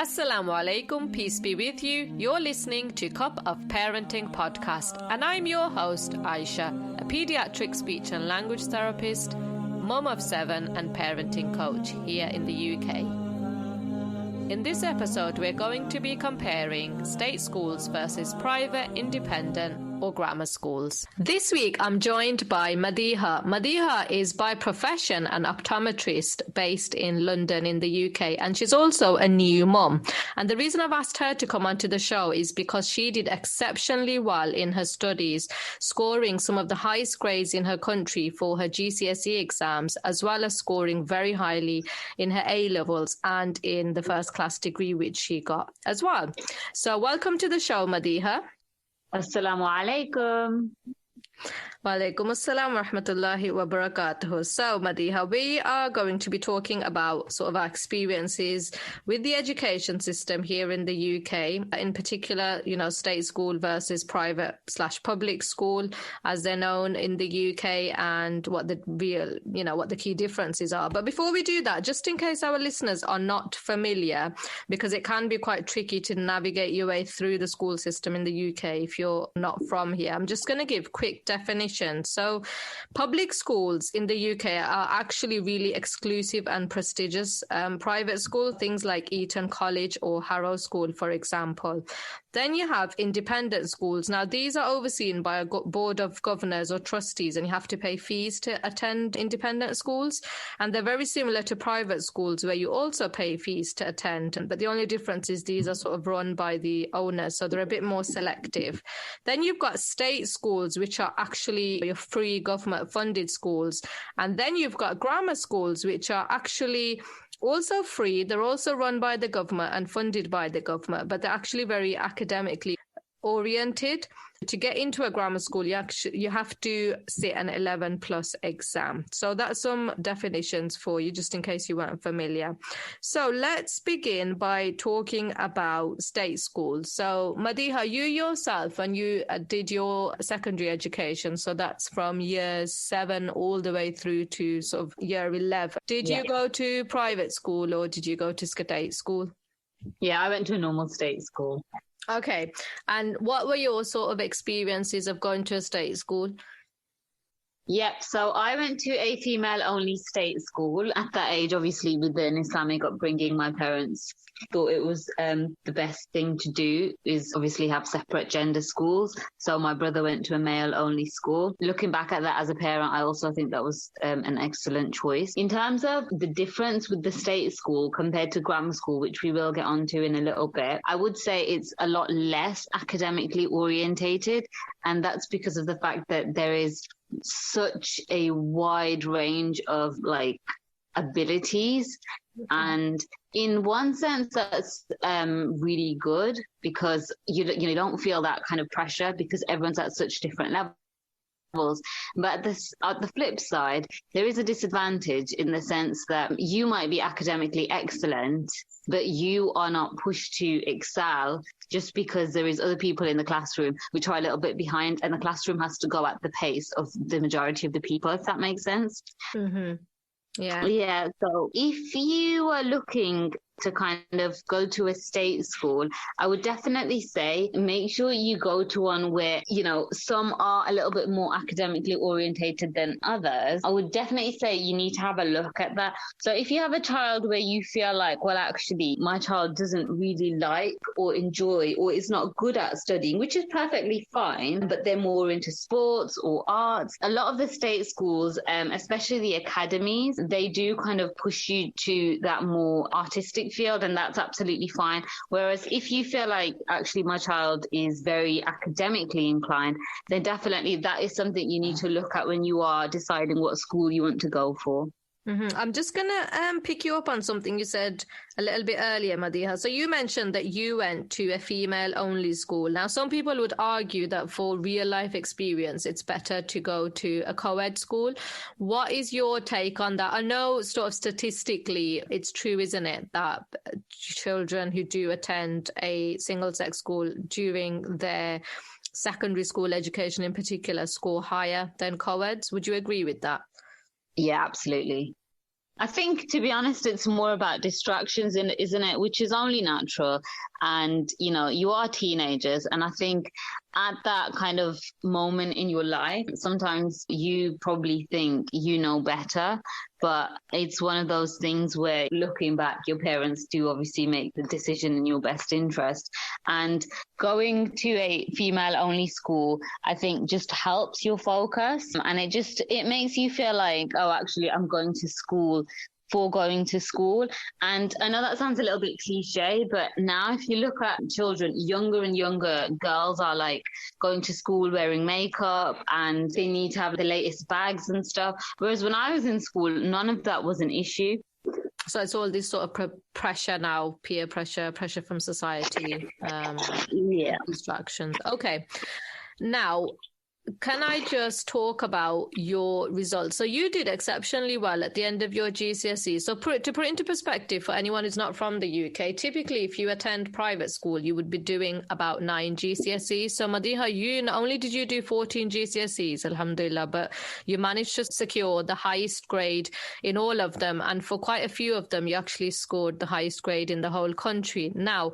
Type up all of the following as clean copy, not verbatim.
Assalamu alaikum, peace be with you. You're listening to Cup of Parenting podcast, and I'm your host, Aisha, a paediatric speech and language therapist, mum of 7 and parenting coach here in the UK. In this episode, we're going to be comparing state schools versus private, independent, or grammar schools. This week, I'm joined by Madiha. Madiha is by profession an optometrist based in London in the UK, and she's also a new mom. And the reason I've asked her to come onto the show is because she did exceptionally well in her studies, scoring some of the highest grades in her country for her GCSE exams, as well as scoring very highly in her A-levels and in the first class degree, which she got as well. So welcome to the show, Madiha. Assalamu alaikum. Wa alaikum assalam wa rahmatullahi wa barakatuh. So, Madiha, we are going to be talking about sort of our experiences with the education system here in the UK, in particular, state school versus private/public school, as they're known in the UK, and what the real, what the key differences are. But before we do that, just in case our listeners are not familiar, because it can be quite tricky to navigate your way through the school system in the UK if you're not from here, I'm just going to give quick definition. So public schools in the UK are actually really exclusive and prestigious. Private school, things like Eton College or Harrow School, for example. Then you have independent schools. Now, these are overseen by a board of governors or trustees, and you have to pay fees to attend independent schools. And they're very similar to private schools, where you also pay fees to attend. But the only difference is these are sort of run by the owners, so they're a bit more selective. Then you've got state schools, which are actually your free government-funded schools. And then you've got grammar schools, which are actually also free. They're also run by the government and funded by the government, but they're actually very academically oriented. To get into a grammar school, you have to sit an 11 plus exam. So that's some definitions for you, just in case you weren't familiar. So let's begin by talking about state schools. So Madiha, you yourself, when you did your secondary education, so that's from year 7 all the way through to sort of year 11. Did you go to private school or did you go to state school? Yeah, I went to a normal state school. Okay. And what were your sort of experiences of going to a state school? Yep. So I went to a female-only state school. At that age, obviously, with an Islamic upbringing, my parents thought it was the best thing to do is obviously have separate gender schools. So my brother went to a male-only school. Looking back at that as a parent, I also think that was an excellent choice. In terms of the difference with the state school compared to grammar school, which we will get onto in a little bit, I would say it's a lot less academically orientated. And that's because of the fact that there is such a wide range of abilities, and in one sense that's really good because you don't feel that kind of pressure because everyone's at such different levels. But at the flip side, there is a disadvantage in the sense that you might be academically excellent, but you are not pushed to excel just because there is other people in the classroom which are a little bit behind, and the classroom has to go at the pace of the majority of the people, if that makes sense. Mm-hmm. Yeah. So if you are looking to kind of go to a state school, I would definitely say make sure you go to one where, some are a little bit more academically orientated than others. I would definitely say you need to have a look at that. So if you have a child where you feel like, well, actually, my child doesn't really like or enjoy or is not good at studying, which is perfectly fine, but they're more into sports or arts. A lot of the state schools, especially the academies, they do kind of push you to that more artistic field, and that's absolutely fine. Whereas if you feel like actually my child is very academically inclined, then definitely that is something you need to look at when you are deciding what school you want to go for. Mm-hmm. I'm just going to pick you up on something you said a little bit earlier, Madiha. So you mentioned that you went to a female-only school. Now, some people would argue that for real-life experience, it's better to go to a co-ed school. What is your take on that? I know sort of statistically it's true, isn't it, that children who do attend a single-sex school during their secondary school education in particular score higher than co-eds. Would you agree with that? Yeah, absolutely. I think, to be honest, it's more about distractions, isn't it? Which is only natural. And, you are teenagers. And I think at that kind of moment in your life, sometimes you probably think you know better. But it's one of those things where, looking back, your parents do obviously make the decision in your best interest. And going to a female-only school, I think, just helps your focus. And it makes you feel like, oh, actually, I'm going to school for going to school. And I know that sounds a little bit cliche, but now if you look at children, younger and younger girls are like going to school wearing makeup and they need to have the latest bags and stuff. Whereas when I was in school, none of that was an issue. So it's all this sort of pressure now, peer pressure from society, distractions. Okay. Now, can I just talk about your results? So you did exceptionally well at the end of your GCSE. So to put into perspective for anyone who's not from the UK, typically if you attend private school, you would be doing about 9 GCSEs. So Madiha, you not only did you do 14 GCSEs, alhamdulillah, but you managed to secure the highest grade in all of them. And for quite a few of them, you actually scored the highest grade in the whole country. Now,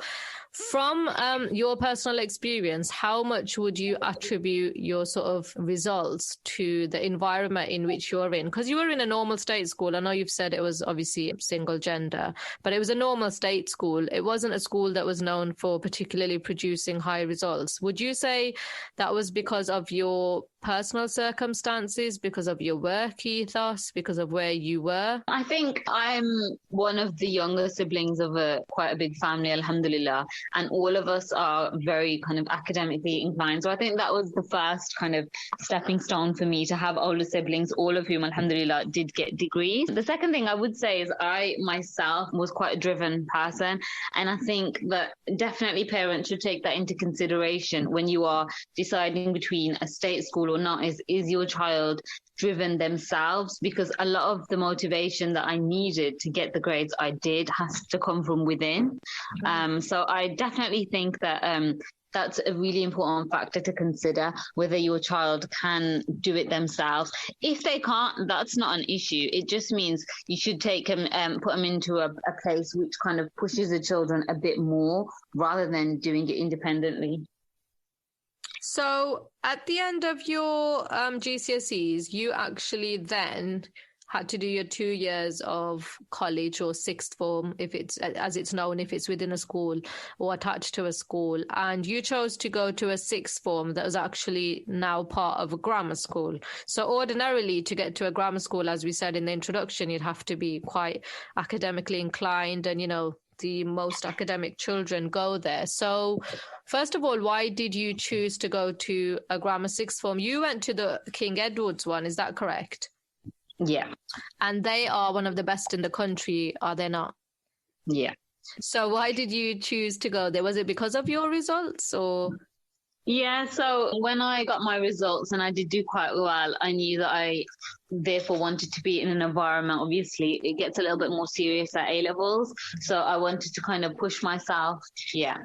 from your personal experience, how much would you attribute your sort of results to the environment in which you're in? Because you were in a normal state school. I know you've said it was obviously single gender, but it was a normal state school. It wasn't a school that was known for particularly producing high results. Would you say that was because of your personal circumstances, because of your work ethos, because of where you were? I think I'm one of the younger siblings of quite a big family, alhamdulillah, and all of us are very kind of academically inclined. So I think that was the first kind of stepping stone for me, to have older siblings, all of whom, alhamdulillah, did get degrees. The second thing I would say is I myself was quite a driven person, and I think that definitely parents should take that into consideration when you are deciding between a state school or not. Is your child driven themselves? Because a lot of the motivation that I needed to get the grades I did has to come from within. So I definitely think that that's a really important factor to consider, whether your child can do it themselves. If they can't, that's not an issue. It just means you should take them, put them into a place which kind of pushes the children a bit more, rather than doing it independently. So at the end of your GCSEs, you actually then had to do your 2 years of college, or sixth form, if it's, as it's known, if it's within a school or attached to a school. And you chose to go to a sixth form that was actually now part of a grammar school. So ordinarily, to get to a grammar school, as we said in the introduction, you'd have to be quite academically inclined, and, the most academic children go there. So first of all, why did you choose to go to a grammar sixth form? You went to the King Edward's one, is that correct? Yeah. And they are one of the best in the country, are they not? Yeah. So why did you choose to go there? Was it because of your results, or? Yeah, so when I got my results and I did do quite well, I knew that I therefore wanted to be in an environment. Obviously, it gets a little bit more serious at A-levels. So I wanted to kind of push myself. Yeah.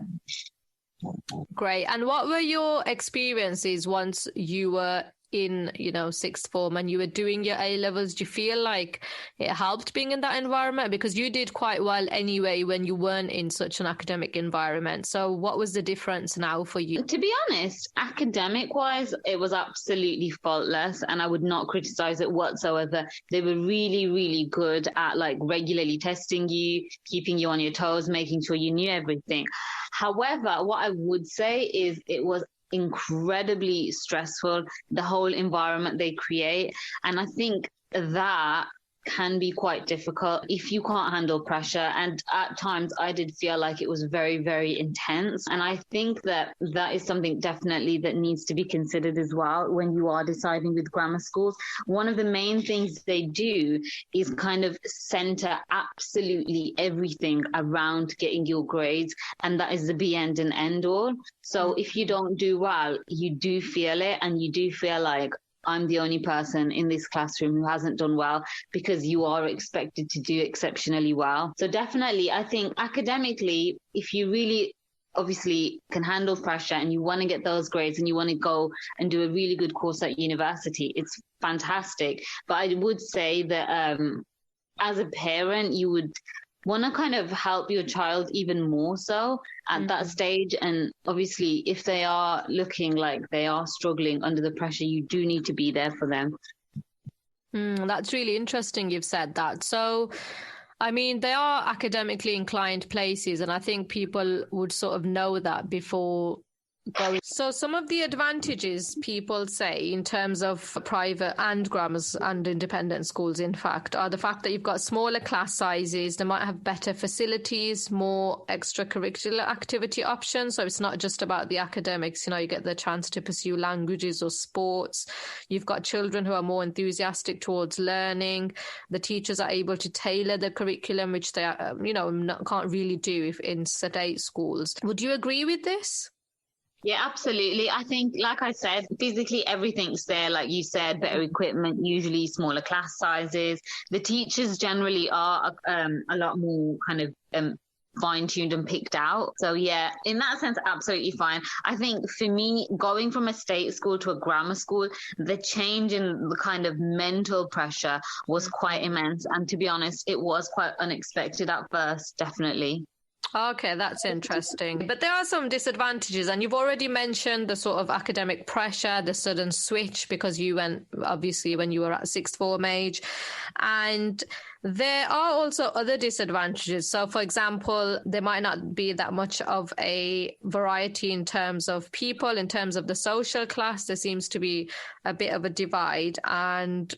Great. And what were your experiences once you were in, sixth form and you were doing your A-levels? Do you feel like it helped being in that environment? Because you did quite well anyway when you weren't in such an academic environment. So what was the difference now for you? To be honest, academic-wise, it was absolutely faultless, and I would not criticize it whatsoever. They were really, really good at regularly testing you, keeping you on your toes, making sure you knew everything. However, what I would say is it was incredibly stressful, the whole environment they create. And I think that can be quite difficult if you can't handle pressure. And at times I did feel like it was very, very intense. And I think that is something definitely that needs to be considered as well when you are deciding with grammar schools. One of the main things they do is kind of center absolutely everything around getting your grades. And that is the be end and end all. So if you don't do well, you do feel it, and you do feel like, I'm the only person in this classroom who hasn't done well, because you are expected to do exceptionally well. So definitely, I think academically, if you really obviously can handle pressure and you want to get those grades and you want to go and do a really good course at university, it's fantastic. But I would say that as a parent, you would want to kind of help your child even more so at that stage. And obviously, if they are looking like they are struggling under the pressure, you do need to be there for them. That's really interesting you've said that. So, I mean, they are academically inclined places, and I think people would sort of know that before going. So some of the advantages people say in terms of private and grammars and independent schools, in fact, are the fact that you've got smaller class sizes, they might have better facilities, more extracurricular activity options. So it's not just about the academics, you get the chance to pursue languages or sports. You've got children who are more enthusiastic towards learning. The teachers are able to tailor the curriculum, which they are, can't really do if in state schools. Would you agree with this? Yeah, absolutely. I think, like I said, physically everything's there. Like you said, better equipment, usually smaller class sizes. The teachers generally are a lot more kind of fine-tuned and picked out. So yeah, in that sense, absolutely fine. I think for me, going from a state school to a grammar school, the change in the kind of mental pressure was quite immense. And to be honest, it was quite unexpected at first, definitely. Okay, that's interesting. But there are some disadvantages, and you've already mentioned the sort of academic pressure, the sudden switch, because you went, obviously, when you were at sixth form age. And there are also other disadvantages. So, for example, there might not be that much of a variety in terms of people, in terms of the social class. There seems to be a bit of a divide. And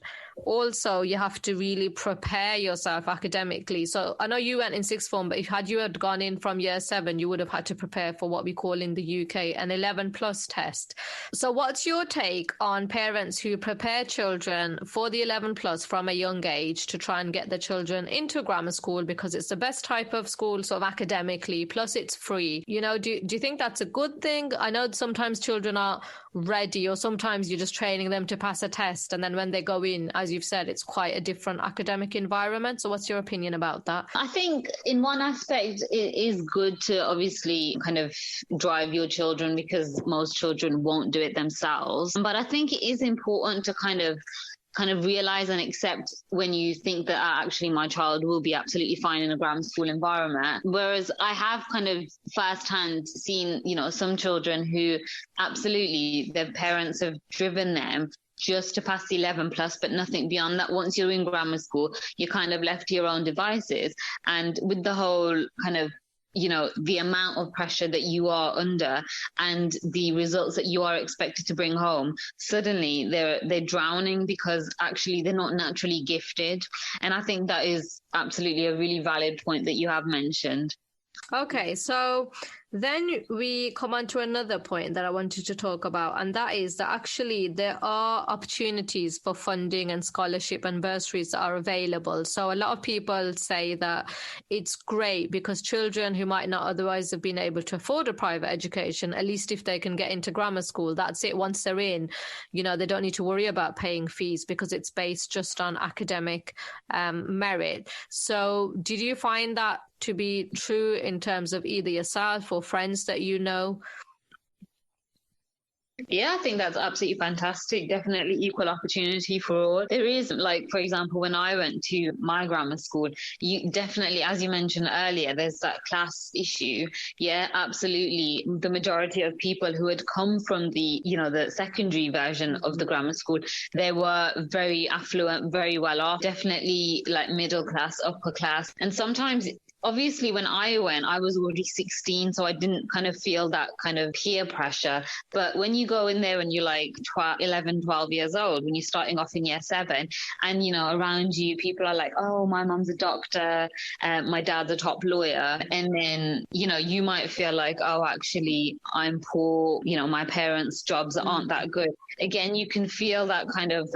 also, you have to really prepare yourself academically. So I know you went in sixth form, but if you had gone in from year 7, you would have had to prepare for what we call in the UK an 11+ test. So what's your take on parents who prepare children for the 11+ from a young age to try and get the children into grammar school because it's the best type of school, sort of academically, plus it's free? Do you think that's a good thing? I know sometimes children are ready, or sometimes you're just training them to pass a test, and then when they go in, as you've said, it's quite a different academic environment. So what's your opinion about that? I think in one aspect, it is good to obviously kind of drive your children, because most children won't do it themselves. But I think it is important to kind of realize and accept when you think that actually my child will be absolutely fine in a grammar school environment. Whereas I have kind of firsthand seen, some children who absolutely their parents have driven them just to pass the 11+, but nothing beyond that. Once you're in grammar school, you're kind of left to your own devices. And with the whole kind of the amount of pressure that you are under and the results that you are expected to bring home, suddenly they're drowning because actually they're not naturally gifted. And I think that is absolutely a really valid point that you have mentioned. Okay, so then we come on to another point that I wanted to talk about, and that is that actually there are opportunities for funding and scholarship and bursaries that are available. So a lot of people say that it's great because children who might not otherwise have been able to afford a private education, at least if they can get into grammar school, that's it. Once they're in, they don't need to worry about paying fees because it's based just on academic merit. So did you find that to be true in terms of either yourself or friends that you know? Yeah, I think that's absolutely fantastic. Definitely equal opportunity for all. There is, like, for example, when I went to my grammar school, you definitely, as you mentioned earlier, there's that class issue. Yeah, absolutely. The majority of people who had come from the secondary version of the grammar school, they were very affluent, very well off, definitely like middle class, upper class. And sometimes, obviously, when I went, I was already 16, so I didn't kind of feel that kind of peer pressure. But when you go in there when you're like 11, 12 years old, when you're starting off in year 7, and, around you, people are like, oh, my mom's a doctor, my dad's a top lawyer. And then, you might feel like, oh, actually, I'm poor, my parents' jobs aren't that good. Again, you can feel that kind of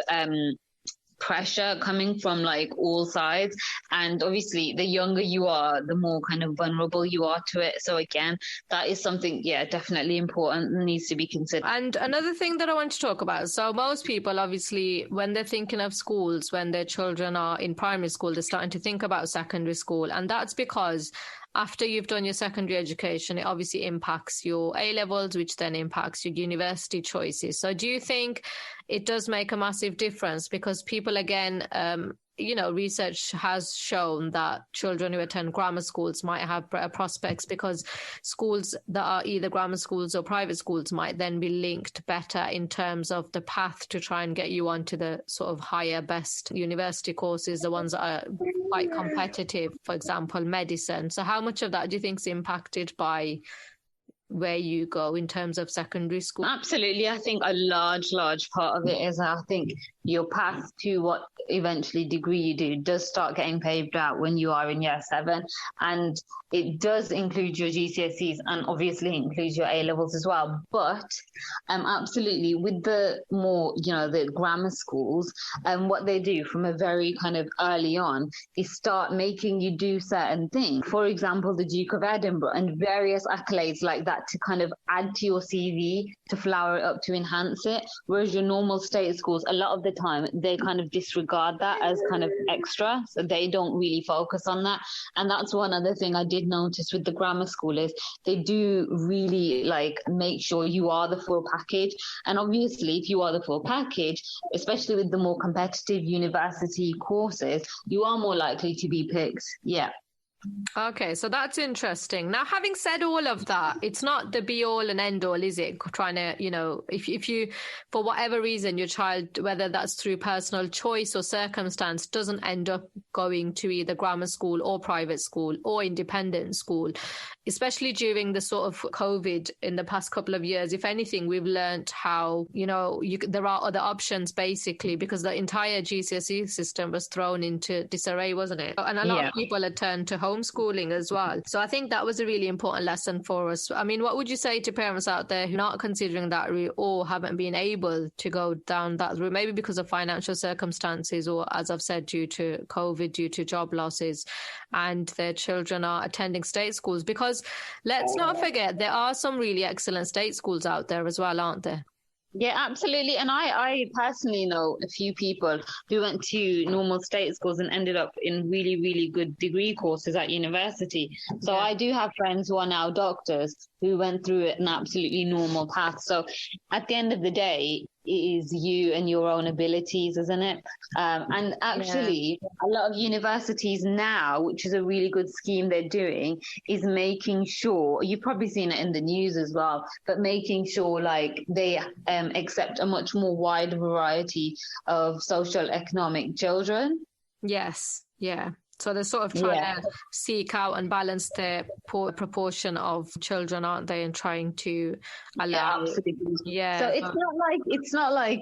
pressure coming from like all sides, and obviously the younger you are, the more kind of vulnerable you are to it. So again, that is something definitely important and needs to be considered. And another thing that I want to talk about, so most people obviously when they're thinking of schools, when their children are in primary school, they're starting to think about secondary school, and that's because after you've done your secondary education, it obviously impacts your A-levels, which then impacts your university choices. So do you think it does make a massive difference? Because people, again, research has shown that children who attend grammar schools might have better prospects, because schools that are either grammar schools or private schools might then be linked better in terms of the path to try and get you onto the sort of higher, best university courses, the ones that are quite competitive, for example, medicine. So how much of that do you think is impacted by where you go in terms of secondary school? Absolutely. I think a large part of it is, I think, your path to what eventually degree you do does start getting paved out when you are in year 7. And it does include your GCSEs and obviously includes your A-levels as well. But absolutely, with the more, the grammar schools, what they do from a very kind of early on is start making you do certain things. For example, the Duke of Edinburgh and various accolades like that to kind of add to your CV, to flower it up, to enhance it. Whereas your normal state schools, a lot of the time, they kind of disregard that as kind of extra. So they don't really focus on that. And that's one other thing I did notice with the grammar school is they do really make sure you are the full package. And obviously, if you are the full package, especially with the more competitive university courses, you are more likely to be picked. Yeah. Okay, so that's interesting. Now, having said all of that, it's not the be all and end all, is it? Trying to, if you, for whatever reason, your child, whether that's through personal choice or circumstance, doesn't end up going to either grammar school or private school or independent school, especially during the sort of COVID in the past couple of years, if anything, we've learned how, there are other options basically, because the entire GCSE system was thrown into disarray, wasn't it? And a lot of people had turned to homeschooling as well. So I think that was a really important lesson for us. I mean, what would you say to parents out there who are not considering that route or haven't been able to go down that route, maybe because of financial circumstances or, as I've said, due to COVID, due to job losses, and their children are attending state schools? Because let's not forget, there are some really excellent state schools out there as well, aren't there? Yeah, absolutely. And I personally know a few people who went to normal state schools and ended up in really, really good degree courses at university. So I do have friends who are now doctors who went through an absolutely normal path. So at the end of the day, it is you and your own abilities, isn't it? And actually, a lot of universities now, which is a really good scheme they're doing, is making sure, you've probably seen it in the news as well, but making sure they accept a much more wide variety of social economic children. Yes, yeah. So they're sort of trying to seek out and balance the proportion of children, aren't they? And trying to allow. So it's not like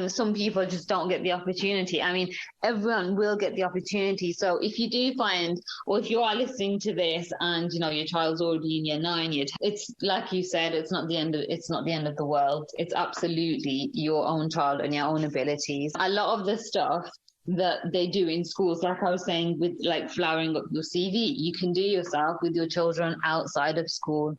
some people just don't get the opportunity. I mean, everyone will get the opportunity. So if you do find, or if you are listening to this and your child's already in year 9, it's like you said, it's not the end of the world. It's absolutely your own child and your own abilities. A lot of the stuff that they do in schools, like I was saying, with flowering up your CV, you can do yourself with your children outside of school.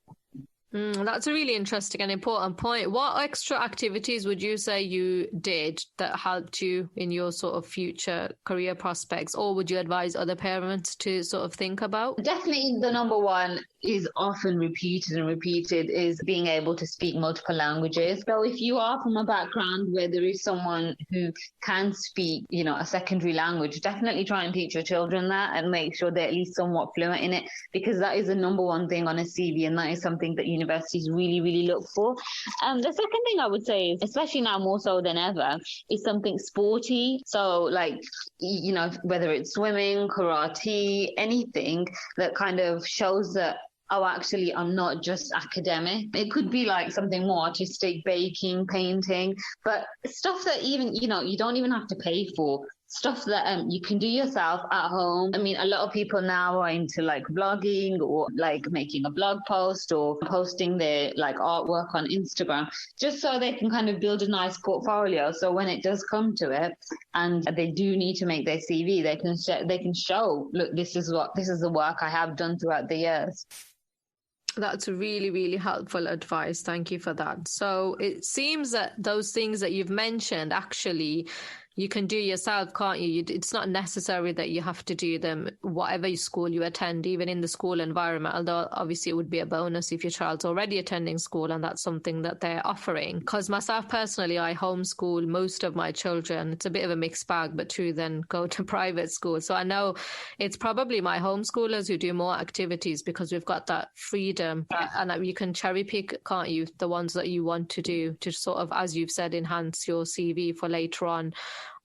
That's a really interesting and important point. What extra activities would you say you did that helped you in your sort of future career prospects, or would you advise other parents to sort of think about? Definitely the number one is often repeated is being able to speak multiple languages. So if you are from a background where there is someone who can speak, a secondary language, definitely try and teach your children that and make sure they're at least somewhat fluent in it, because that is the number one thing on a CV, and that is something that universities really, really look for. The second thing I would say is, especially now more so than ever, is something sporty. So whether it's swimming, karate, anything that kind of shows that, actually, I'm not just academic. It could be something more artistic, baking, painting, but stuff that even, you don't even have to pay for. Stuff that you can do yourself at home. I mean, a lot of people now are into blogging or making a blog post or posting their artwork on Instagram, just so they can kind of build a nice portfolio. So when it does come to it and they do need to make their CV, they can show, look, this is the work I have done throughout the years. That's really, really helpful advice. Thank you for that. So it seems that those things that you've mentioned actually you can do yourself, can't you? It's not necessary that you have to do them whatever school you attend, even in the school environment, although obviously it would be a bonus if your child's already attending school and that's something that they're offering. Because myself personally, I homeschool most of my children. It's a bit of a mixed bag, but true, then go to private school. So I know it's probably my homeschoolers who do more activities because we've got that freedom, and you can cherry pick, can't you, the ones that you want to do to sort of, as you've said, enhance your CV for later on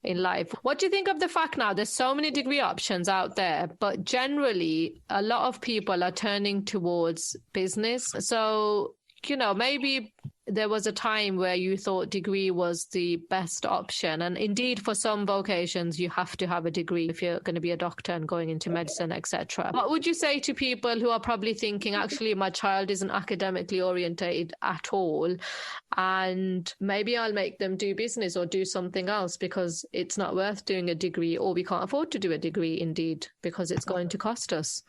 in life. What do you think of the fact now there's so many degree options out there, but generally a lot of people are turning towards business? So, you know, maybe there was a time where you thought degree was the best option. And indeed, for some vocations, you have to have a degree if you're going to be a doctor and going into medicine, etc. What would you say to people who are probably thinking, actually, my child isn't academically orientated at all, and maybe I'll make them do business or do something else because it's not worth doing a degree, or we can't afford to do a degree, indeed, because it's going to cost us?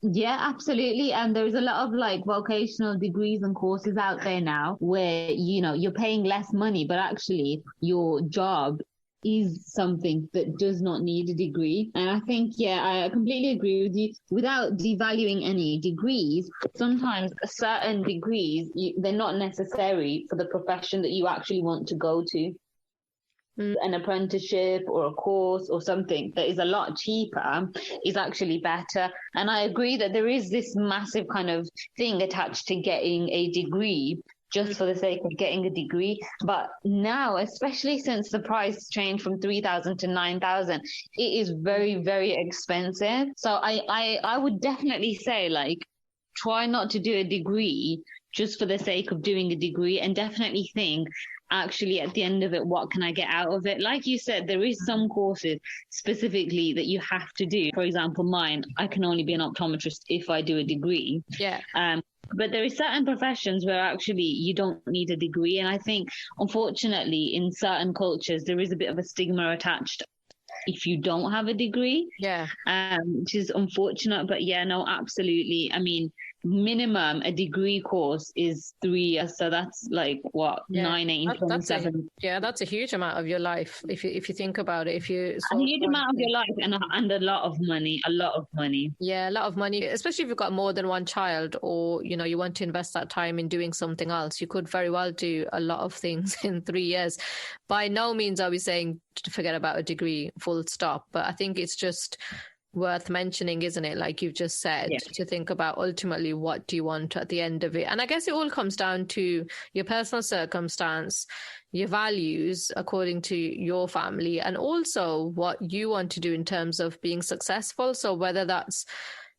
Yeah, absolutely. And there's a lot of like vocational degrees and courses out there now where, you know, you're paying less money, but actually your job is something that does not need a degree. And I think, yeah, I completely agree with you. Without devaluing any degrees, sometimes certain degrees, they're not necessary for the profession that you actually want to go to. An apprenticeship or a course or something that is a lot cheaper is actually better. And I agree that there is this massive kind of thing attached to getting a degree just for the sake of getting a degree. But now, especially since the price changed from 3,000 to 9,000, it is very, very expensive. So I would definitely say, like, try not to do a degree just for the sake of doing a degree, and definitely think, actually, at the end of it, what can I get out of it? Like you said, there is some courses specifically that you have to do. For example, mine, I can only be an optometrist if I do a degree. Yeah. But there are certain professions where actually you don't need a degree. And I think, unfortunately, in certain cultures, there is a bit of a stigma attached if you don't have a degree. Yeah. Which is unfortunate. But yeah, no, absolutely. I mean, minimum a degree course is 3 years, so that's like what, 9, 8, 27. That's a huge amount of your life if you think about it. A huge amount of your life, and a lot of money. Yeah, a lot of money, especially if you've got more than one child, or you know, you want to invest that time in doing something else. You could very well do a lot of things in 3 years. By no means are we saying to forget about a degree, full stop, but I think it's just worth mentioning, isn't it? Like you've just said, to think about ultimately what do you want at the end of it. And I guess it all comes down to your personal circumstance, your values according to your family, and also what you want to do in terms of being successful. So whether that's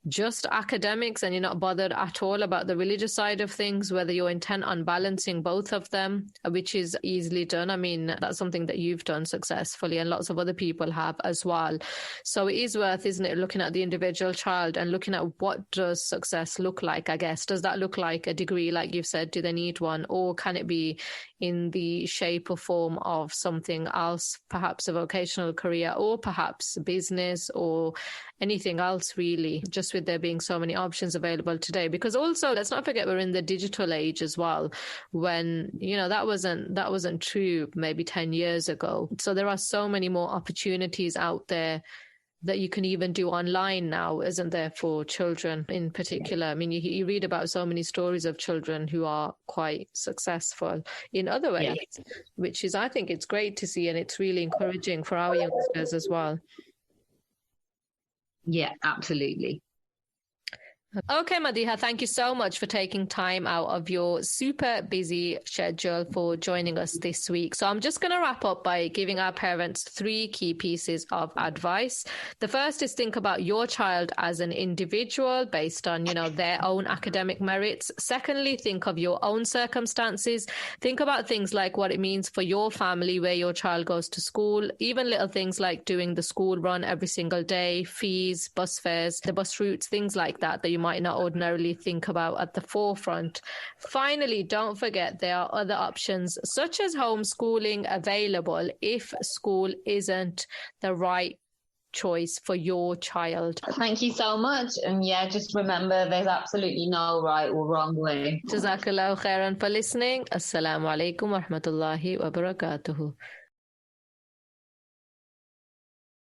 just academics and you're not bothered at all about the religious side of things, whether you're intent on balancing both of them, which is easily done. I mean, that's something that you've done successfully and lots of other people have as well. So it is worth, isn't it, looking at the individual child and looking at what does success look like, I guess. Does that look like a degree, like you've said? Do they need one? Or can it be in the shape or form of something else, perhaps a vocational career, or perhaps business, or anything else really, just with there being so many options available today? Because also, let's not forget, we're in the digital age as well, when, you know, that wasn't true maybe 10 years ago. So there are so many more opportunities out there that you can even do online now, isn't there, for children in particular? I mean, you read about so many stories of children who are quite successful in other ways, which is, I think it's great to see, and it's really encouraging for our youngsters as well. Yeah, absolutely. Okay, Madiha, thank you so much for taking time out of your super busy schedule for joining us this week. So I'm just going to wrap up by giving our parents 3 key pieces of advice. The first is think about your child as an individual based on, you know, their own academic merits. Secondly, think of your own circumstances. Think about things like what it means for your family, where your child goes to school, even little things like doing the school run every single day, fees, bus fares, the bus routes, things like that you might not ordinarily think about at the forefront. Finally, don't forget there are other options such as homeschooling available if school isn't the right choice for your child. Thank you so much. And yeah, just remember there's absolutely no right or wrong way. Jazakallahu khairan for listening. Assalamu alaikum wa rahmatullahi wa barakatuhu.